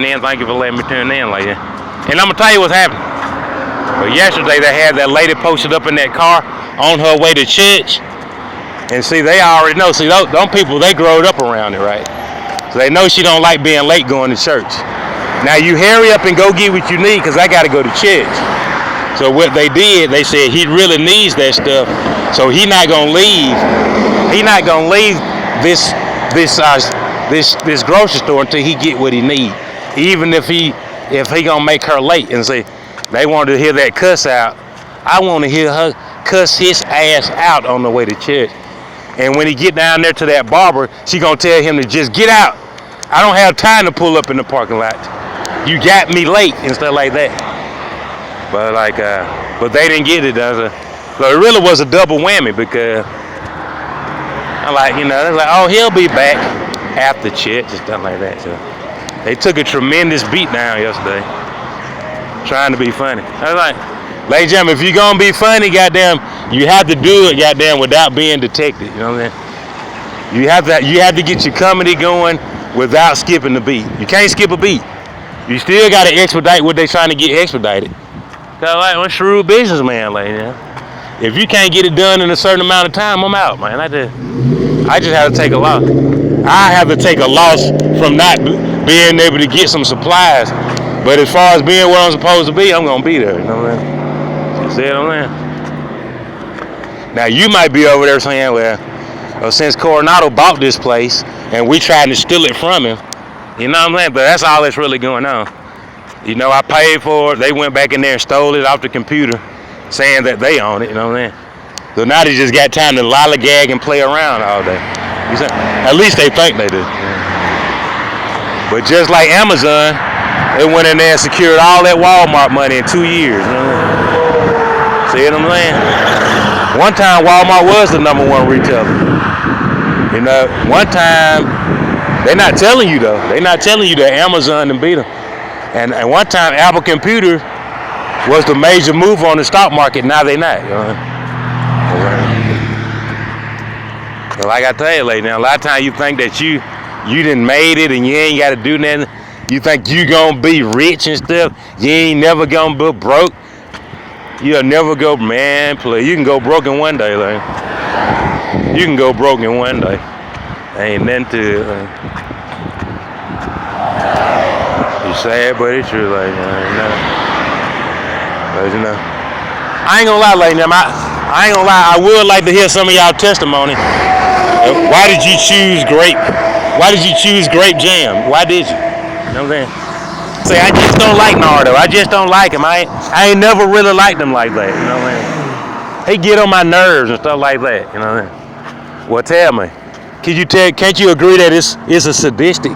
in. Thank you for letting me tune in, lady. And I'm gonna tell you what's happening. But yesterday they had that lady posted up in that car on her way to church. And see, they already know. See, those people, they growed up around it, right? So they know she don't like being late going to church. Now you hurry up and go get what you need, because I got to go to church. So what they did, they said he really needs that stuff. So he not gonna leave. He not gonna leave this grocery store until he get what he need. Even if he gonna make her late. And say they wanted to hear that cuss out. I want to hear her cuss his ass out on the way to church. And when he get down there to that barber, she gonna tell him to just get out. I don't have time to pull up in the parking lot. You got me late and stuff like that. But but they didn't get it. So it really was a double whammy, because I they're like, oh, he'll be back after church and stuff like that. So they took a tremendous beat down yesterday, trying to be funny. I was like, ladies and gentlemen, if you're gonna be funny, goddamn, you have to do it, goddamn, without being detected. You know what I'm saying? You have to get your comedy going without skipping the beat. You can't skip a beat. You still gotta expedite what they trying to get expedited. Cause I'm a shrewd businessman, like, you know? If you can't get it done in a certain amount of time, I'm out, man. I just have to take a loss. I have to take a loss from not being able to get some supplies. But as far as being where I'm supposed to be, I'm gonna be there. You know what I'm saying? See what I'm saying? Now you might be over there saying, well, since Coronado bought this place and we tried to steal it from him, you know what I'm saying? But that's all that's really going on. You know, I paid for it. They went back in there and stole it off the computer, saying that they own it. You know what I'm saying? So now they just got time to lollygag and play around all day. At least they think they do. But just like Amazon, they went in there and secured all that Walmart money in 2 years. You know what I'm saying? See what I'm saying? One time Walmart was the #1 retailer. You know, one time, they're not telling you though. They're not telling you that Amazon done beat them. And one time Apple Computer was the major move on the stock market. Now they not. You know? Like I tell you, lady, now a lot of times you think that you done made it and you ain't got to do nothing. You think you gonna be rich and stuff. You ain't never gonna be broke. You'll never go, man, please. You can go broke in one day, like. You can go broke in one day. Ain't nothing to it, like. It's sad, but it's true, like, you know. But, you know. I ain't gonna lie, like, I ain't gonna lie. I would like to hear some of y'all testimony. Why did you choose grape? Why did you choose grape jam? Why did you? You know what I'm saying? Say, I just don't like Nardo. I just don't like him. I ain't never really liked him like that. You know what I'm saying? He get on my nerves and stuff like that. You know what I'm saying? Well, tell me. Can't you agree that it's a sadistic?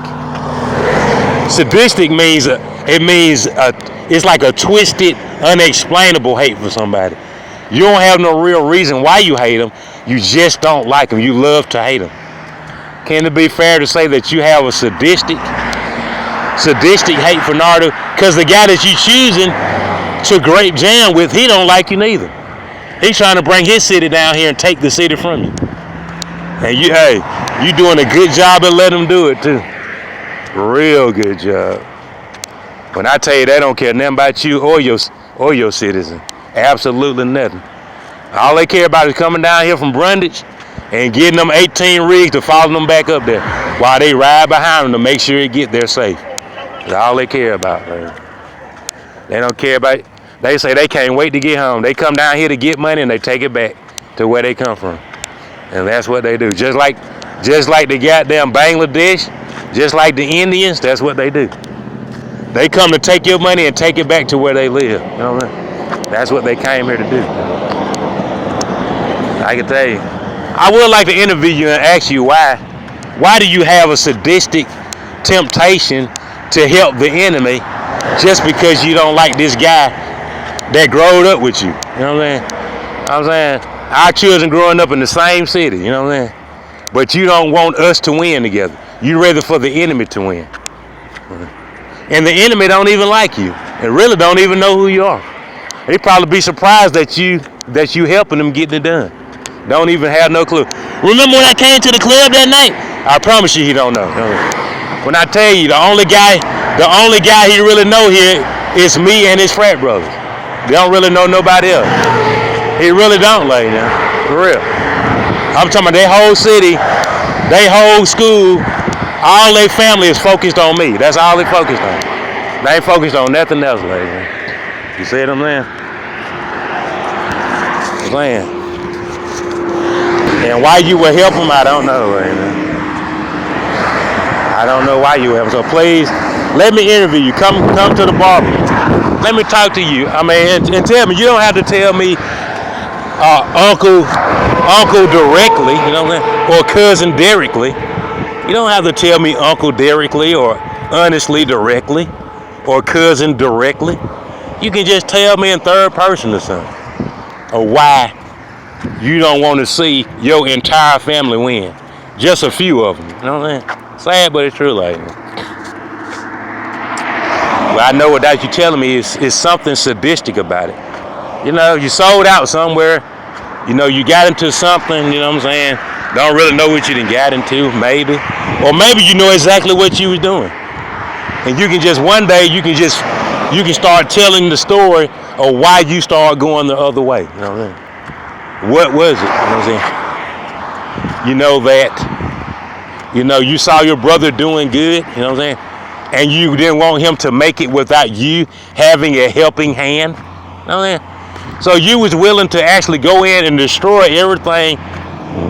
Sadistic means it's like a twisted, unexplainable hate for somebody. You don't have no real reason why you hate them. You just don't like them. You love to hate them. Can it be fair to say that you have a sadistic hate for Nardo? Because the guy that you choosing to grape jam with, he don't like you neither. He's trying to bring his city down here and take the city from you. And you doing a good job at letting him do it too. Real good job. When I tell you they don't care nothing about you or your citizen. Absolutely nothing. All they care about is coming down here from Brundage and getting them 18 rigs to follow them back up there while they ride behind them to make sure it get there safe. That's all they care about, man. They don't care about it. They say they can't wait to get home. They come down here to get money and they take it back to where they come from. And that's what they do. Just like the goddamn Bangladesh, just like the Indians, that's what they do. They come to take your money and take it back to where they live. You know what I mean? That's what they came here to do. I can tell you. I would like to interview you and ask you why. Why do you have a sadistic temptation to help the enemy just because you don't like this guy that growed up with you? You know what I'm saying? Our children growing up in the same city, you know what I'm saying? But you don't want us to win together. You rather for the enemy to win. And the enemy don't even like you. And really don't even know who you are. They probably be surprised that you helping them getting it done. Don't even have no clue. Remember when I came to the club that night? I promise you he don't know. When I tell you the only guy The only guy he really know here is me and his frat brothers. They don't really know nobody else. He really don't, like, you know, for real. I'm talking about their whole city, their whole school, all their family is focused on me. That's all they focused on. They ain't focused on nothing else, like, you know. You see what I'm saying? And why you would help him, I don't know, like, you know. I don't know why you would help him. So please, let me interview you. Come to the barber. Let me talk to you. I mean, and tell me. You don't have to tell me uncle directly, you know what I'm saying? Or cousin directly. You don't have to tell me uncle directly or honestly directly or cousin directly. You can just tell me in third person or something. Or why you don't want to see your entire family win. Just a few of them. You know what I'm saying? Sad, but it's true, like. But I know without you telling me is something sadistic about it. You know, you sold out somewhere. You know, you got into something, you know what I'm saying? Don't really know what you done got into, maybe. Or maybe you know exactly what you was doing. And you can just, one day, you can start telling the story of why you started going the other way. You know what I'm saying? What was it? You know what I'm saying? You know that, you know, you saw your brother doing good, you know what I'm saying? And you didn't want him to make it without you having a helping hand. You know what I'm saying? So you was willing to actually go in and destroy everything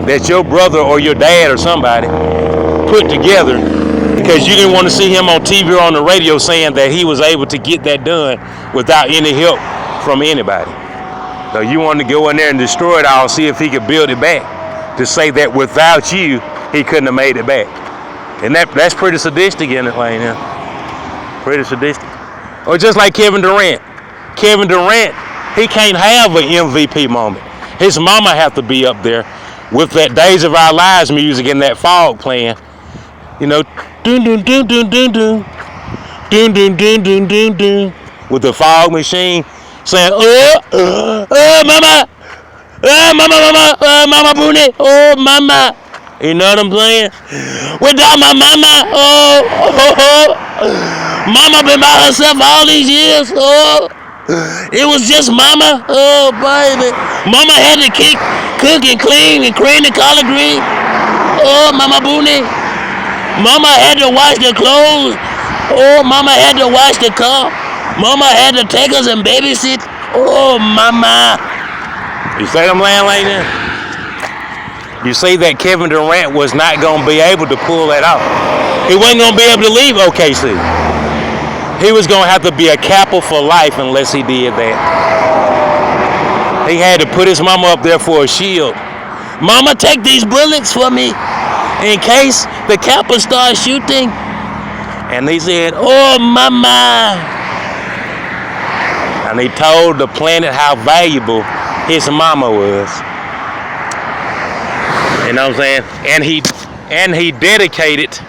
that your brother or your dad or somebody put together because you didn't want to see him on TV or on the radio saying that he was able to get that done without any help from anybody. So you wanted to go in there and destroy it all, see if he could build it back, to say that without you, he couldn't have made it back. And that's pretty sadistic, isn't it, like, you know? Pretty sadistic. Or just like Kevin Durant. Kevin Durant, he can't have an MVP moment. His mama have to be up there with that Days of Our Lives music and that fog playing. You know, dun dun dun dun dun dun, dun dun dun dun dun dun, with the fog machine saying, mama, mama Booney, oh mama. You know what I'm saying? Without my mama, mama been by herself all these years, it was just mama, oh baby. Mama had to cook and clean and clean the collard green, oh mama Booney. Mama had to wash the clothes, oh mama had to wash the car. Mama had to take us and babysit, oh mama. You say I'm laying like that? You see that Kevin Durant was not going to be able to pull that off. He wasn't going to be able to leave OKC. He was going to have to be a Kappa for life unless he did that. He had to put his mama up there for a shield. Mama, take these bullets for me in case the Kappa starts shooting. And he said, oh, mama. And he told the planet how valuable his mama was. You know what I'm saying? And he dedicated, you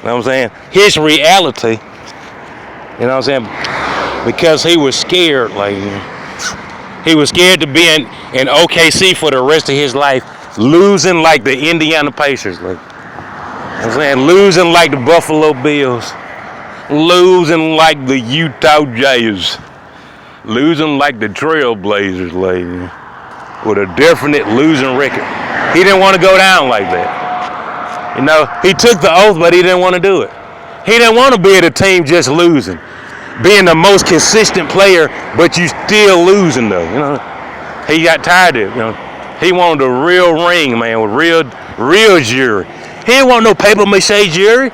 know what I'm saying, his reality, you know what I'm saying, because he was scared, like, he was scared to be in OKC for the rest of his life, losing like the Indiana Pacers, like, you know what I'm saying, losing like the Buffalo Bills, losing like the Utah Jazz, losing like the Trailblazers, like, with a definite losing record. He didn't want to go down like that. You know, he took the oath, but he didn't want to do it. He didn't want to be at a team just losing, being the most consistent player, but you still losing though. You know, he got tired of it. You know, he wanted a real ring, man, with real jury. He didn't want no paper mache jury.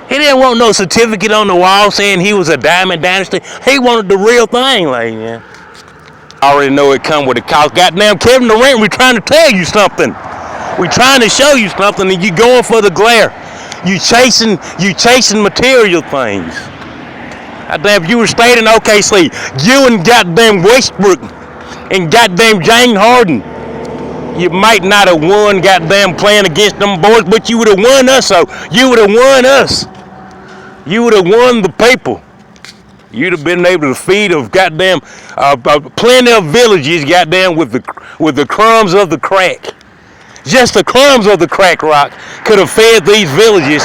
He didn't want no certificate on the wall saying he was a Diamond Dynasty. He wanted the real thing, like, yeah. I already know it come with a cost. Goddamn Kevin Durant, we're trying to tell you something. We're trying to show you something, and you going for the glare. You chasing material things. Goddamn, if you were staying in OKC, you and goddamn Westbrook and goddamn James Harden, you might not have won goddamn playing against them boys, but you would have won us. So you would have won us. You would have won the people. You'd have been able to feed of goddamn plenty of villages, goddamn, with the crumbs of the crack. Just the crumbs of the crack rock could have fed these villages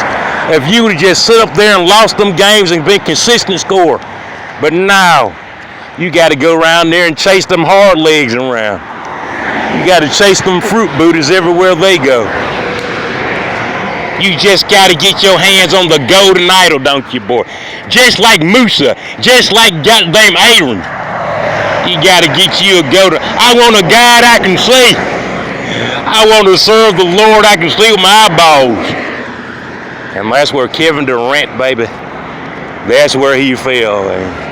If you would have just sit up there and lost them games and been consistent score. But now, you got to go around there and chase them hard legs around. You got to chase them fruit booties everywhere they go. You just got to get your hands on the golden idol, don't you, boy? Just like Musa, just like goddamn Aaron. You got to get you a golden. I want a God I can see. I want to serve the Lord I can see with my eyeballs. And that's where Kevin Durant, baby, that's where he fell, man.